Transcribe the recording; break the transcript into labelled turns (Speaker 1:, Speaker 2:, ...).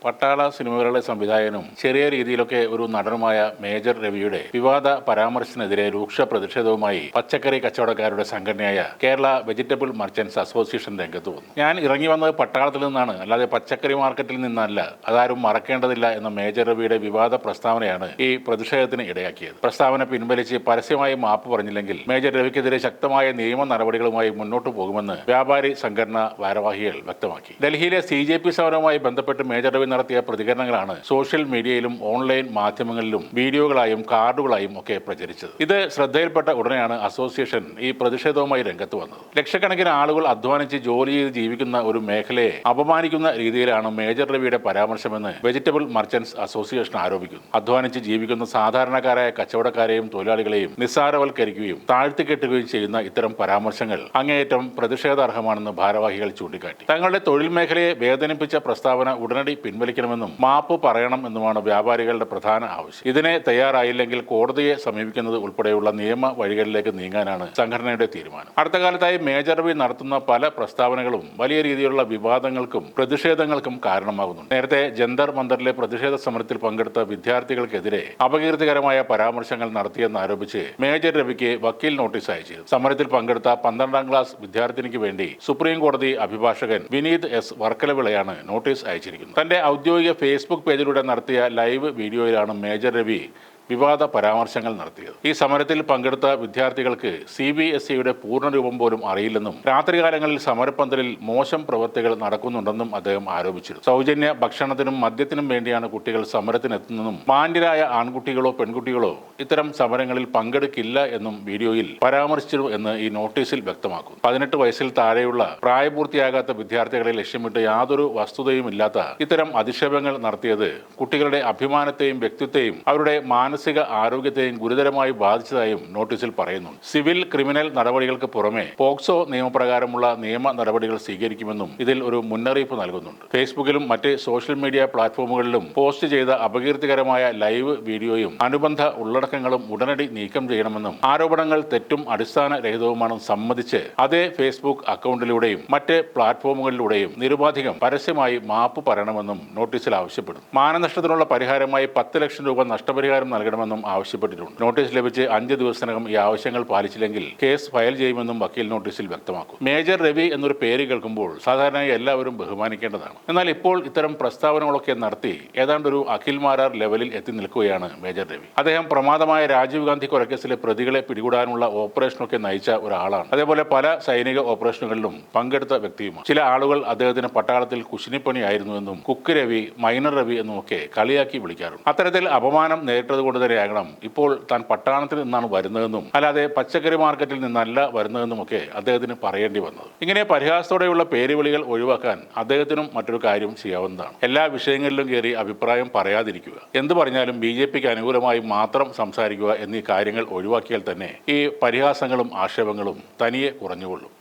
Speaker 1: പട്ടാള സിനിമകളുടെ സംവിധായകനും ചെറിയ രീതിയിലൊക്കെ ഒരു നടനുമായ മേജർ രവിയുടെ വിവാദ പരാമർശത്തിനെതിരെ രൂക്ഷ പ്രതിഷേധവുമായി പച്ചക്കറി കച്ചവടക്കാരുടെ സംഘടനയായ കേരള വെജിറ്റബിൾ മർച്ചന്റ്സ് അസോസിയേഷൻ രംഗത്ത് വന്നു. ഞാൻ ഇറങ്ങി വന്നത് പട്ടാളത്തിൽ നിന്നാണ്, അല്ലാതെ പച്ചക്കറി മാർക്കറ്റിൽ നിന്നല്ല, അതാരും മറക്കേണ്ടതില്ല എന്ന മേജർ രവിയുടെ വിവാദ പ്രസ്താവനയാണ് ഈ പ്രതിഷേധത്തിന് ഇടയാക്കിയത്. പ്രസ്താവന പിൻവലിച്ച് പരസ്യമായി മാപ്പ് പറഞ്ഞില്ലെങ്കിൽ മേജർ രവിക്കെതിരെ ശക്തമായ നിയമ നടപടികളുമായി മുന്നോട്ടു പോകുമെന്ന് വ്യാപാരി സംഘടനാ ഭാരവാഹികൾ വ്യക്തമാക്കി. ഡൽഹിയിലെ CJP സമരവുമായി ബന്ധപ്പെട്ട് മേജർ രവി നടത്തിയ പ്രതികരണങ്ങളാണ് സോഷ്യൽ മീഡിയയിലും ഓൺലൈൻ മാധ്യമങ്ങളിലും വീഡിയോകളായും കാർഡുകളായും ഒക്കെ പ്രചരിച്ചത്. ഇത് ശ്രദ്ധയിൽപ്പെട്ട ഉടനെയാണ് അസോസിയേഷൻ ഈ പ്രതിഷേധവുമായി രംഗത്ത് വന്നത്. ലക്ഷക്കണക്കിന് ആളുകൾ അധ്വാനിച്ച് ജോലി ചെയ്ത് ജീവിക്കുന്ന ഒരു മേഖലയെ അപമാനിക്കുന്ന രീതിയിലാണ് മേജർ രവിയുടെ പരാമർശമെന്ന് വെജിറ്റബിൾ മർച്ചന്റ്സ് അസോസിയേഷൻ ആരോപിക്കുന്നു. അധ്വാനിച്ച് ജീവിക്കുന്ന സാധാരണക്കാരായ കച്ചവടക്കാരെയും തൊഴിലാളികളെയും നിസ്സാരവൽക്കരിക്കുകയും താഴ്ത്തിക്കെട്ടുകയും ചെയ്യുന്ന ഇത്തരം പരാമർശങ്ങൾ അങ്ങേയറ്റം പ്രതിഷേധാർഹമാണെന്ന് ഭാരവാഹികൾ ചൂണ്ടിക്കാട്ടി. തങ്ങളുടെ തൊഴിൽ മേഖലയെ വേദനിപ്പിച്ച പ്രസ്താവന ഉടനടി പിൻവലിക്കണമെന്നും മാപ്പ് പറയണം എന്നുമാണ് വ്യാപാരികളുടെ പ്രധാന ആവശ്യം. ഇതിനെ തയ്യാറായില്ലെങ്കിൽ കോടതിയെ സമീപിക്കുന്നത് ഉൾപ്പെടെയുള്ള നിയമ വഴികളിലേക്ക് നീങ്ങാനാണ് സംഘടനയുടെ തീരുമാനം. അടുത്ത കാലത്തായി മേജർ രവി നടത്തുന്ന പല പ്രസ്താവനകളും വലിയ രീതിയിലുള്ള വിവാദങ്ങൾക്കും പ്രതിഷേധങ്ങൾക്കും കാരണമാകുന്നുണ്ട്. നേരത്തെ ജന്തർ മന്ദറിലെ പ്രതിഷേധ സമരത്തിൽ പങ്കെടുത്ത വിദ്യാർത്ഥികൾക്കെതിരെ അപകീർത്തികരമായ പരാമർശങ്ങൾ നടത്തിയെന്നാരോപിച്ച് മേജർ രവിക്ക് വക്കീൽ നോട്ടീസ് അയച്ചു. സമരത്തിൽ പങ്കെടുത്ത 12ാം ക്ലാസ് വിദ്യാർത്ഥിനിക്ക് വേണ്ടി സുപ്രീം കോടതി അഭിഭാഷകൻ വിനീത് S. വർക്കലവിളയാണ് നോട്ടീസ് അയച്ചിരിക്കുന്നത്. തന്റെ ഔദ്യോഗിക ഫേസ്ബുക്ക് പേജിലൂടെ നടത്തിയ ലൈവ് വീഡിയോയിലാണ് മേജർ രവി വിവാദ പരാമർശങ്ങൾ നടത്തിയത്. ഈ സമരത്തിൽ പങ്കെടുത്ത വിദ്യാർത്ഥികൾക്ക് CBSEയുടെ പൂർണ്ണരൂപം പോലും അറിയില്ലെന്നും രാത്രികാലങ്ങളിൽ സമരപ്പന്തലിൽ മോശം പ്രവൃത്തികൾ നടക്കുന്നുണ്ടെന്നും അദ്ദേഹം ആരോപിച്ചിരുന്നു. സൗജന്യ ഭക്ഷണത്തിനും മദ്യത്തിനും വേണ്ടിയാണ് കുട്ടികൾ സമരത്തിനെത്തുന്നതെന്നും മാന്യരായ ആൺകുട്ടികളോ പെൺകുട്ടികളോ ഇത്തരം സമരങ്ങളിൽ പങ്കെടുക്കില്ല എന്നും വീഡിയോയിൽ പരാമർശിച്ചിരുന്നു എന്ന് ഈ നോട്ടീസിൽ വ്യക്തമാക്കുന്നു. 18 വയസ്സിൽ താഴെയുള്ള പ്രായപൂർത്തിയാകാത്ത വിദ്യാർത്ഥികളെ ലക്ഷ്യമിട്ട് യാതൊരു വസ്തുതയും ഇല്ലാത്ത ഇത്തരം അധിക്ഷേപങ്ങൾ നടത്തിയത് കുട്ടികളുടെ അഭിമാനത്തെയും വ്യക്തിത്വത്തെയും അവരുടെ മാനസിക ആരോഗ്യത്തെയും ഗുരുതരമായി ബാധിച്ചതായും നോട്ടീസിൽ പറയുന്നുണ്ട്. സിവിൽ ക്രിമിനൽ നടപടികൾക്ക് പുറമെ പോക്സോ നിയമപ്രകാരമുള്ള നിയമ നടപടികൾ സ്വീകരിക്കുമെന്നും ഇതിൽ ഒരു മുന്നറിയിപ്പ് നൽകുന്നുണ്ട്. ഫേസ്ബുക്കിലും മറ്റ് സോഷ്യൽ മീഡിയ പ്ലാറ്റ്ഫോമുകളിലും പോസ്റ്റ് ചെയ്ത അപകീർത്തികരമായ ലൈവ് വീഡിയോയും അനുബന്ധ ഉള്ളടക്കങ്ങളും ഉടനടി നീക്കം ചെയ്യണമെന്നും ആരോപണങ്ങൾ തെറ്റും അടിസ്ഥാനരഹിതവുമാണെന്ന് സമ്മതിച്ച് അതേ ഫേസ്ബുക്ക് അക്കൗണ്ടിലൂടെയും മറ്റ് പ്ലാറ്റ്ഫോമുകളിലൂടെയും നിരുപാധികം പരസ്യമായി മാപ്പ് പറയണമെന്നും നോട്ടീസിൽ ആവശ്യപ്പെടുന്നു. മാനനഷ്ടത്തിനുള്ള പരിഹാരമായി 10 ലക്ഷം രൂപ നഷ്ടപരിഹാരം നൽകണമെന്നും ആവശ്യപ്പെട്ടിട്ടുണ്ട്. നോട്ടീസ് ലഭിച്ച് 5 ദിവസത്തിനകം ഈ ആവശ്യങ്ങൾ പാലിച്ചില്ലെങ്കിൽ കേസ് ഫയൽ ചെയ്യുമെന്നും വക്കീൽ നോട്ടീസിൽ വ്യക്തമാക്കും. മേജർ രവി എന്നൊരു പേര് കേൾക്കുമ്പോൾ സാധാരണയായി എല്ലാവരും ബഹുമാനിക്കേണ്ടതാണ്. എന്നാൽ ഇപ്പോൾ ഇത്തരം പ്രസ്താവനകളൊക്കെ നടത്തി ഏതാണ്ട് ഒരു അഖിൽമാരാർ ലെവലിൽ എത്തി നിൽക്കുകയാണ് മേജർ രവി. അദ്ദേഹം പ്രമാദമായ രാജീവ് ഗാന്ധി കൊലക്കേസിലെ പ്രതികളെ പിടികൂടാനുള്ള ഓപ്പറേഷനൊക്കെ നയിച്ച ഒരാളാണ്. അതേപോലെ പല സൈനിക ഓപ്പറേഷനുകളിലും പങ്കെടുത്ത വ്യക്തിയുമാണ്. ചില ആളുകൾ അദ്ദേഹത്തിന് പട്ടാളത്തിൽ കുശിനിപ്പണിയായിരുന്നുവെന്നും കുക്ക് രവി, മൈനർ രവി എന്നുമൊക്കെ കളിയാക്കി വിളിക്കാറുണ്ട്. അത്തരത്തിൽ അപമാനം നേരിട്ടത് കൊണ്ട് തന്നെയാകണം ഇപ്പോൾ താൻ പട്ടാളത്തിൽ നിന്നാണ് വരുന്നതെന്നും അല്ലാതെ പച്ചക്കറി മാർക്കറ്റിൽ നിന്നല്ല വരുന്നതെന്നുമൊക്കെ അദ്ദേഹത്തിന് പറയേണ്ടി വന്നത്. ഇങ്ങനെ പരിഹാസത്തോടെയുള്ള പേരുവിളികൾ ഒഴിവാക്കാൻ അദ്ദേഹത്തിനും മറ്റൊരു കാര്യം ചെയ്യാവുന്നതാണ്. എല്ലാ വിഷയങ്ങളിലും കയറി അഭിപ്രായം പറയാതിരിക്കുക, എന്ത് പറഞ്ഞാലും BJPക്ക് അനുകൂലമായി മാത്രം സംസാരിക്കുക എന്നീ കാര്യങ്ങൾ ഒഴിവാക്കിയാൽ തന്നെ ഈ പരിഹാസങ്ങളും ആക്ഷേപങ്ങളും തനിയെ കുറഞ്ഞുകൊള്ളും.